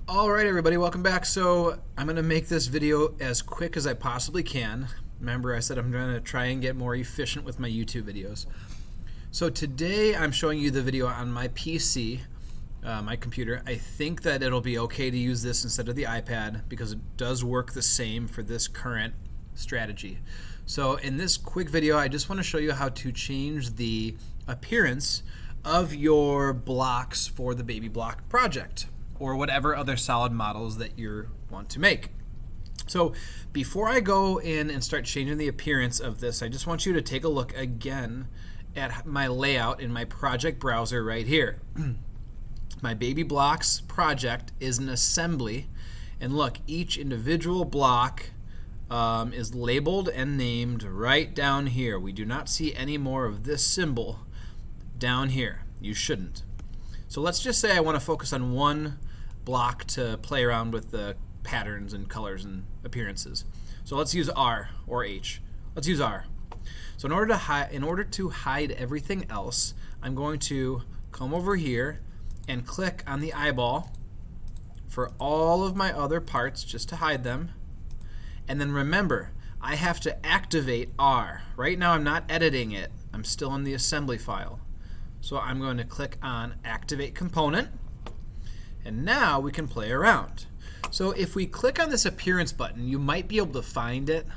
Alright everybody, welcome back. So I'm going to make this video as quick as I possibly can. Remember I said I'm going to try and get more efficient with my YouTube videos. So today I'm showing you the video on my PC, my computer. I think that it'll be okay to use this instead of the iPad because it does work the same for this current strategy. So in this quick video I just want to show you how to change the appearance of your blocks for the baby block project, or whatever other solid models that you want to make. So before I go in and start changing the appearance of this, I just want you to take a look again at my layout in my project browser right here. My baby blocks project is an assembly, and look, each individual block is labeled and named right down here. We do not see any more of this symbol down here. You shouldn't. So let's just say I want to focus on one block to play around with the patterns and colors and appearances. So let's use R or H. Let's use R. So in order to hide everything else, I'm going to come over here and click on the eyeball for all of my other parts just to hide them. And then remember, I have to activate R. Right now I'm not editing it. I'm still in the assembly file. So I'm going to click on Activate Component, and now we can play around. So if we click on this appearance button, you might be able to find it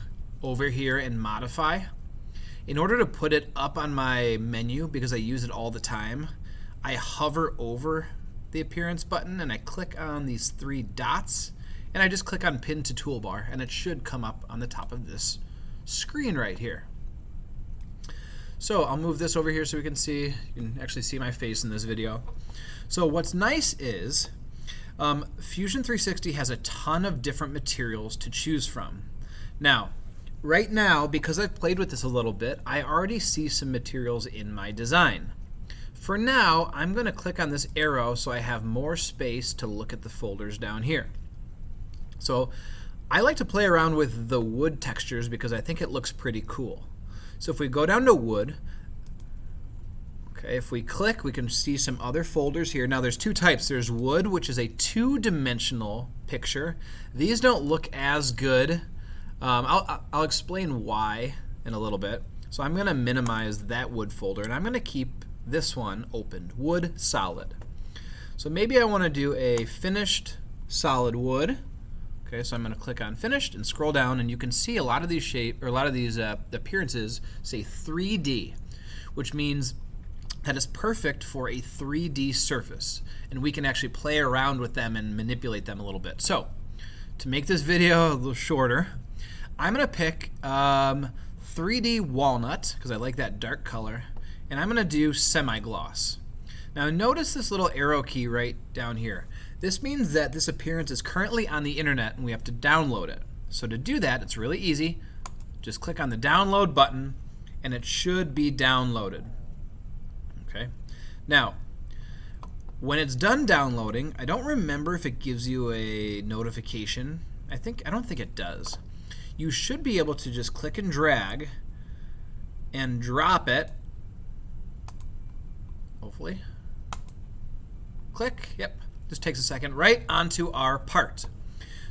over here and modify. In order to put it up on my menu, because I use it all the time, I hover over the appearance button and I click on these three dots, and I just click on Pin to Toolbar, and it should come up on the top of this screen right here. So I'll move this over here so we can see, you can actually see my face in this video. So what's nice is Fusion 360 has a ton of different materials to choose from. Now, right now, because I've played with this a little bit, I already see some materials in my design. For now, I'm going to click on this arrow so I have more space to look at the folders down here. So I like to play around with the wood textures because I think it looks pretty cool. So if we go down to wood, okay, if we click, we can see some other folders here. Now there's two types. There's wood, which is a two-dimensional picture. These don't look as good. I'll explain why in a little bit. So I'm going to minimize that wood folder, and I'm going to keep this one opened, wood solid. So maybe I want to do a finished solid wood. Okay, so I'm going to click on finished and scroll down, and you can see a lot of these appearances say 3D, which means that is perfect for a 3D surface, and we can actually play around with them and manipulate them a little bit. So to make this video a little shorter, I'm going to pick 3D walnut because I like that dark color, and I'm going to do semi-gloss. Now notice this little arrow key right down here. This means that this appearance is currently on the internet and we have to download it. So to do that, it's really easy. Just click on the download button and it should be downloaded. Okay. Now, when it's done downloading, I don't remember if it gives you a notification. I don't think it does. You should be able to just click and drag and drop it. Hopefully. Click. Yep. Just takes a second, right onto our part.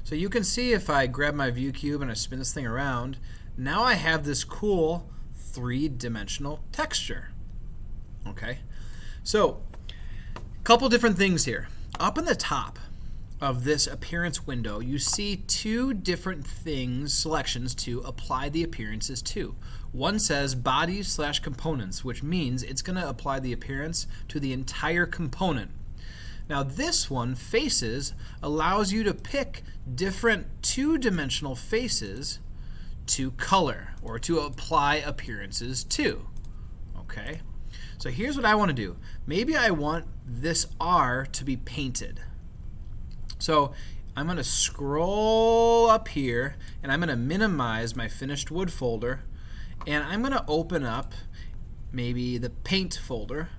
So you can see if I grab my view cube and I spin this thing around, now I have this cool three-dimensional texture. Okay, so a couple different things here. Up in the top of this appearance window, you see two different selections to apply the appearances to. One says bodies/components, which means it's going to apply the appearance to the entire component. Now this one, faces, allows you to pick different two-dimensional faces to color or to apply appearances to. Okay, so here's what I want to do. Maybe I want this R to be painted. So I'm going to scroll up here and I'm going to minimize my finished wood folder, and I'm going to open up maybe the paint folder,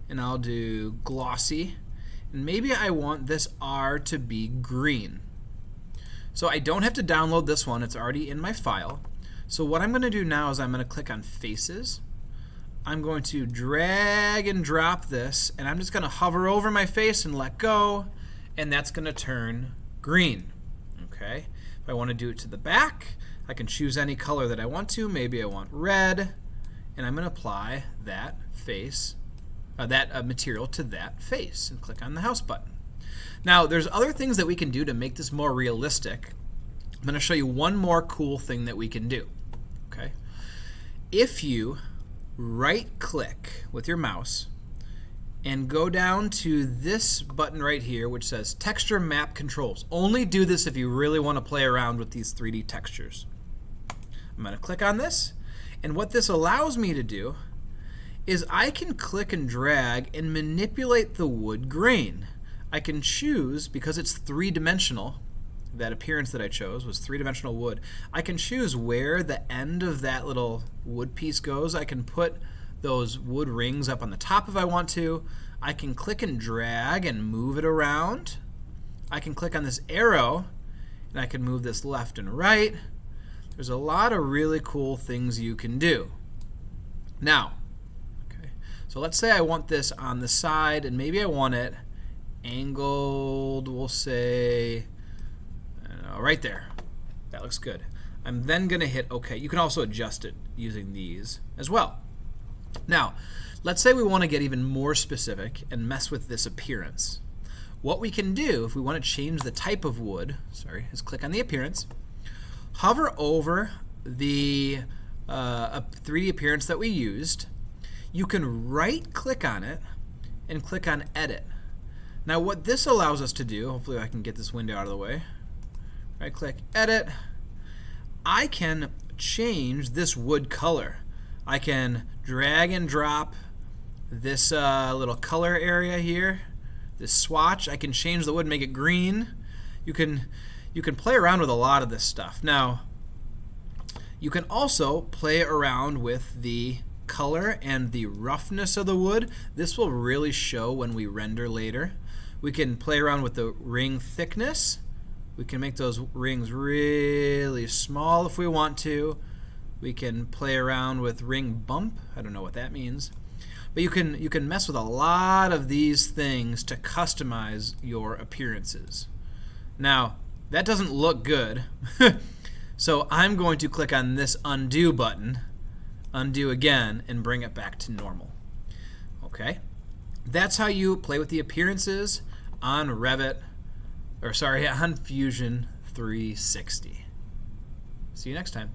and I'll do glossy. And maybe I want this R to be green. So I don't have to download this one, it's already in my file. So what I'm going to do now is I'm going to click on Faces. I'm going to drag and drop this, and I'm just going to hover over my face and let go, and that's going to turn green. Okay. If I want to do it to the back, I can choose any color that I want to. Maybe I want red, and I'm going to apply that material to that face and click on the house button. Now, there's other things that we can do to make this more realistic. I'm going to show you one more cool thing that we can do. Okay. If you right-click with your mouse and go down to this button right here, which says Texture Map Controls. Only do this if you really want to play around with these 3D textures. I'm going to click on this, and what this allows me to do is I can click and drag and manipulate the wood grain. I can choose, because it's three-dimensional, that appearance that I chose was three-dimensional wood, I can choose where the end of that little wood piece goes. I can put those wood rings up on the top if I want to. I can click and drag and move it around. I can click on this arrow and I can move this left and right. There's a lot of really cool things you can do. Now, okay, so let's say I want this on the side and maybe I want it angled, we'll say, I don't know, right there. That looks good. I'm then going to hit OK. You can also adjust it using these as well. Now, let's say we want to get even more specific and mess with this appearance. What we can do, if we want to change the type of wood, is click on the appearance, hover over the 3D appearance that we used. You can right-click on it and click on Edit. Now, what this allows us to do, hopefully I can get this window out of the way, right-click, Edit, I can change this wood color. I can drag and drop this little color area here, this swatch. I can change the wood, make it green. You can play around with a lot of this stuff. Now, you can also play around with the color and the roughness of the wood. This will really show when we render later. We can play around with the ring thickness. We can make those rings really small if we want to. We can play around with ring bump. I don't know what that means. But you can mess with a lot of these things to customize your appearances. Now, that doesn't look good. So I'm going to click on this undo button, undo again, and bring it back to normal. Okay? That's how you play with the appearances on on Fusion 360. See you next time.